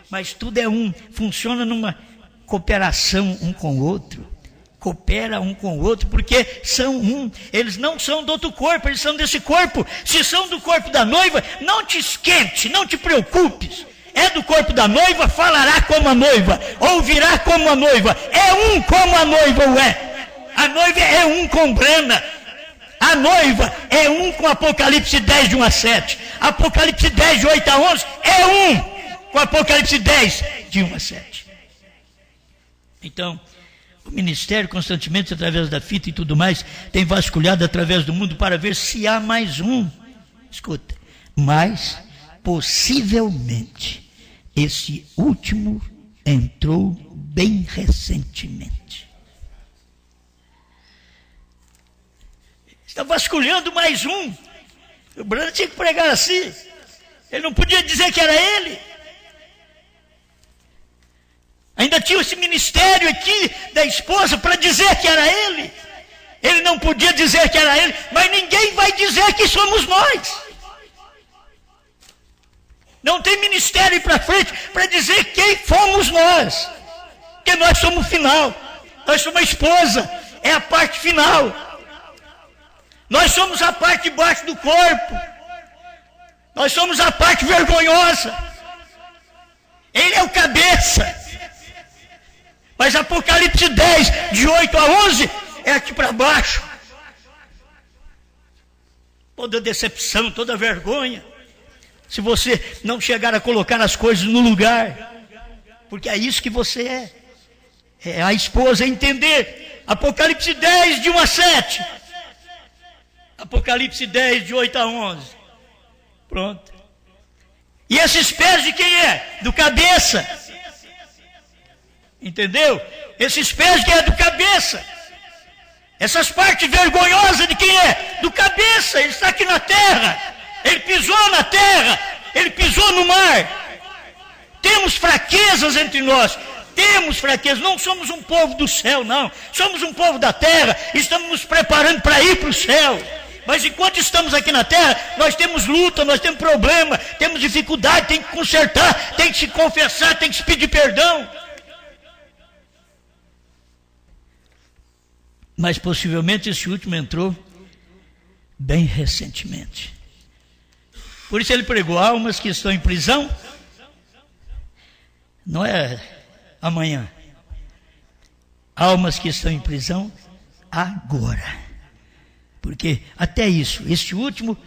Mas tudo é um, funciona numa cooperação um com o outro. Coopera um com o outro, porque são um. Eles não são do outro corpo, eles são desse corpo. Se são do corpo da noiva, não te esquente, não te preocupes. É do corpo da noiva, falará como a noiva, ouvirá como a noiva. É um como a noiva o é. A noiva é um com Branham. A noiva é um com Apocalipse 10, de 1 a 7. Apocalipse 10, de 8 a 11, é um com Apocalipse 10, de 1 a 7. Então, o ministério constantemente, através da fita e tudo mais, tem vasculhado através do mundo para ver se há mais um. Escuta, mas possivelmente esse último entrou bem recentemente. Está vasculhando mais um. O Branham tinha que pregar assim. Ele não podia dizer que era ele. Ainda tinha esse ministério aqui da esposa para dizer que era ele. Ele não podia dizer que era ele, mas ninguém vai dizer que somos nós. Não tem ministério para frente para dizer quem fomos nós. Porque nós somos o final. Nós somos a esposa, é a parte final. Nós somos a parte de baixo do corpo. Nós somos a parte vergonhosa. Ele é o cabeça. Mas Apocalipse 10, de 8 a 11, é aqui para baixo. Toda decepção, toda vergonha. Se você não chegar a colocar as coisas no lugar. Porque é isso que você é. É a esposa entender. Apocalipse 10, de 1 a 7. Apocalipse 10, de 8 a 11. Pronto. E esses pés de quem é? Do cabeça. Entendeu? Esses pés que é do cabeça. Essas partes vergonhosas de quem é? Do cabeça. Ele está aqui na terra. Ele pisou na terra. Ele pisou no mar. Temos fraquezas entre nós. Temos fraquezas. Não somos um povo do céu, não. Somos um povo da terra. Estamos nos preparando para ir para o céu. Mas enquanto estamos aqui na terra, nós temos luta, nós temos problema, temos dificuldade, tem que consertar, tem que se confessar, tem que se pedir perdão. Mas possivelmente esse último entrou bem recentemente. Por isso ele pregou: almas que estão em prisão, não é amanhã. Almas que estão em prisão agora. Porque até isso, este último,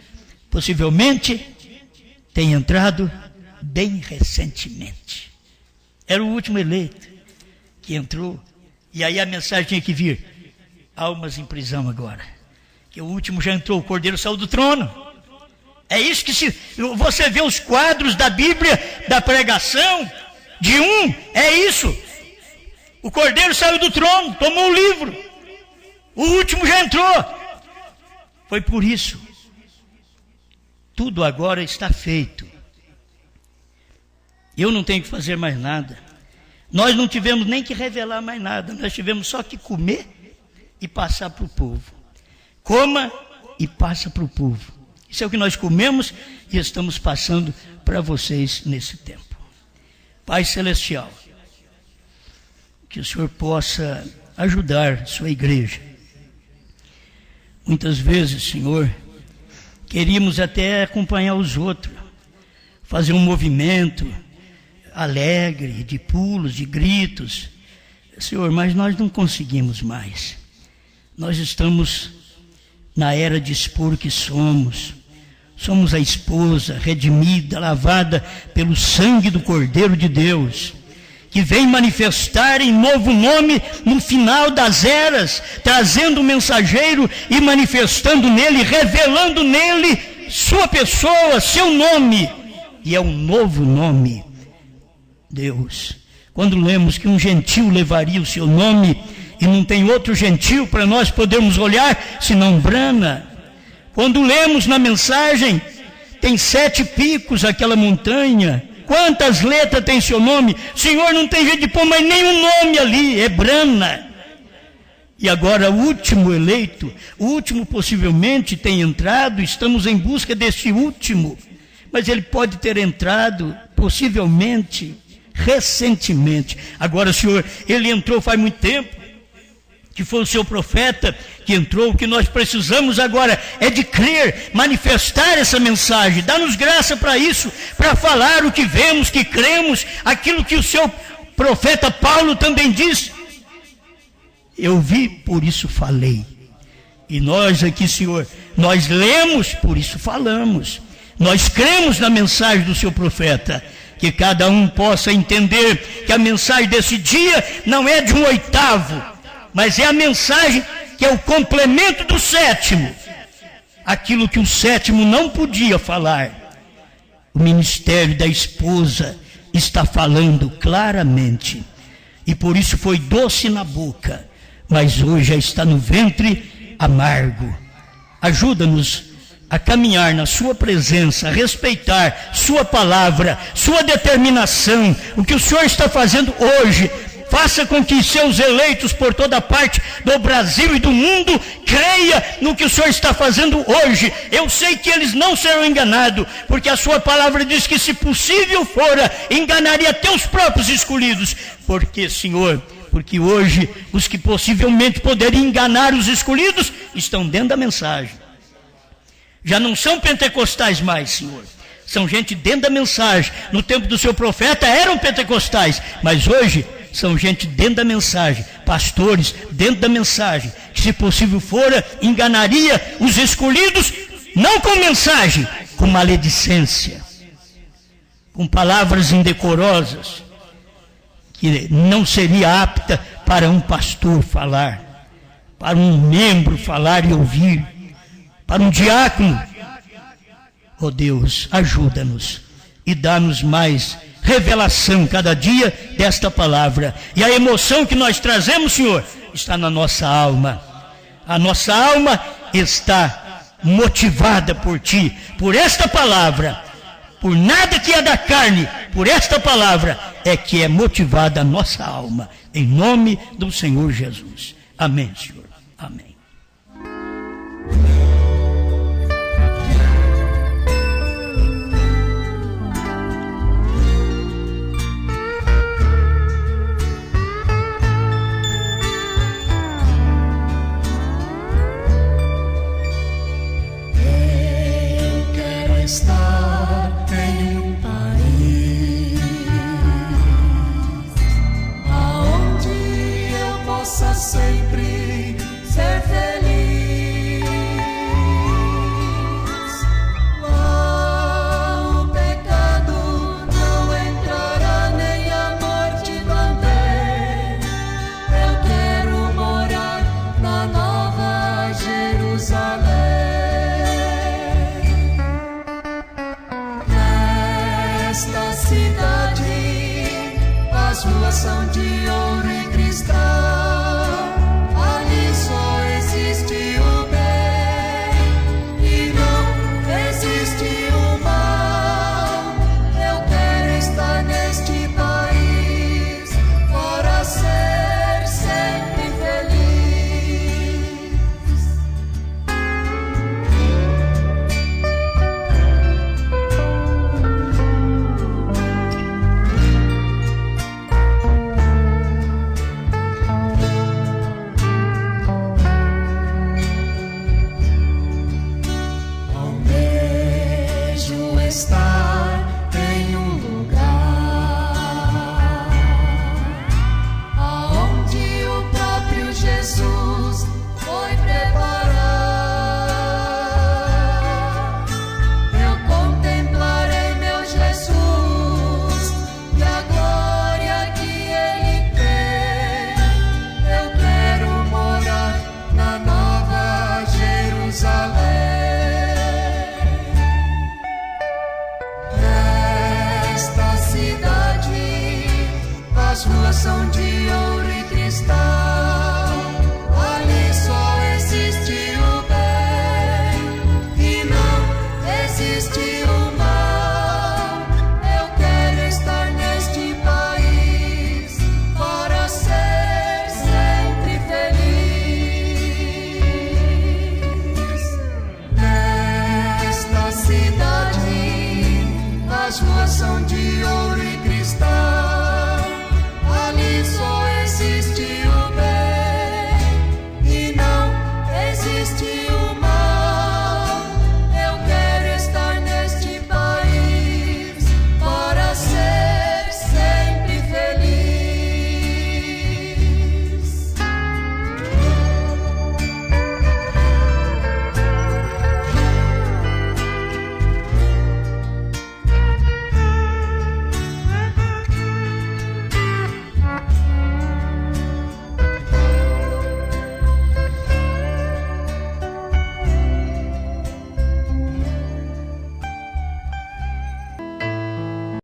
possivelmente, tem entrado bem recentemente. Era o último eleito que entrou. E aí a mensagem tinha que vir: almas em prisão agora. Que o último já entrou, o Cordeiro saiu do trono. É isso que você vê os quadros da Bíblia, da pregação, de é isso. O Cordeiro saiu do trono, tomou o livro. O último já entrou. Foi por isso. Tudo agora está feito. Eu não tenho que fazer mais nada. Nós não tivemos nem que revelar mais nada. Nós tivemos só que comer e passar para o povo. Coma e passa para o povo. Isso é o que nós comemos e estamos passando para vocês nesse tempo. Pai Celestial, que o Senhor possa ajudar sua igreja. Muitas vezes, Senhor, queríamos até acompanhar os outros, fazer um movimento alegre, de pulos, de gritos. Senhor, mas nós não conseguimos mais. Nós estamos na era de expor que somos. Somos a esposa redimida, lavada pelo sangue do Cordeiro de Deus, que vem manifestar em novo nome no final das eras, trazendo o mensageiro e manifestando nele, revelando nele sua pessoa, seu nome, e é um novo nome, Deus. Quando lemos que um gentil levaria o seu nome, e não tem outro gentil para nós podermos olhar, senão Brana. Quando lemos na mensagem, tem 7 picos aquela montanha. Quantas letras tem seu nome? Senhor, não tem jeito de pôr mais nenhum nome ali, é Brana. E agora o último eleito, o último possivelmente tem entrado, estamos em busca desse último. Mas ele pode ter entrado, possivelmente, recentemente. Agora, Senhor, ele entrou faz muito tempo, que foi o seu profeta que entrou. O que nós precisamos agora é de crer, manifestar essa mensagem. Dá-nos graça para isso, para falar o que vemos, que cremos, aquilo que o seu profeta Paulo também disse. Eu vi, por isso falei. E nós aqui, Senhor, nós lemos, por isso falamos. Nós cremos na mensagem do seu profeta. Que cada um possa entender que a mensagem desse dia não é de um 8º, mas é a mensagem que é o complemento do 7º. Aquilo que o 7º não podia falar. O ministério da esposa está falando claramente. E por isso foi doce na boca, mas hoje já está no ventre amargo. Ajuda-nos a caminhar na sua presença, a respeitar sua palavra, sua determinação, o que o Senhor está fazendo hoje. faça com que seus eleitos por toda parte do Brasil e do mundo creia no que o Senhor está fazendo hoje. Eu sei que eles não serão enganados, porque a sua palavra diz que, se possível fora, enganaria até os próprios escolhidos. Porque, Senhor, porque hoje os que possivelmente poderiam enganar os escolhidos estão dentro da mensagem. Já não são pentecostais mais, Senhor. São gente dentro da mensagem. No tempo do seu profeta eram pentecostais, mas hoje são gente dentro da mensagem, pastores dentro da mensagem, que, se possível fora, enganaria os escolhidos, não com mensagem, com maledicência, com palavras indecorosas, que não seria apta para um pastor falar, para um membro falar e ouvir, para um diácono. Oh Deus, ajuda-nos e dá-nos mais revelação cada dia desta palavra. E a emoção que nós trazemos, Senhor, está na nossa alma. A nossa alma está motivada por Ti, por esta palavra. Por nada que é da carne, por esta palavra é que é motivada a nossa alma. Em nome do Senhor Jesus. Amém, Senhor. Amém.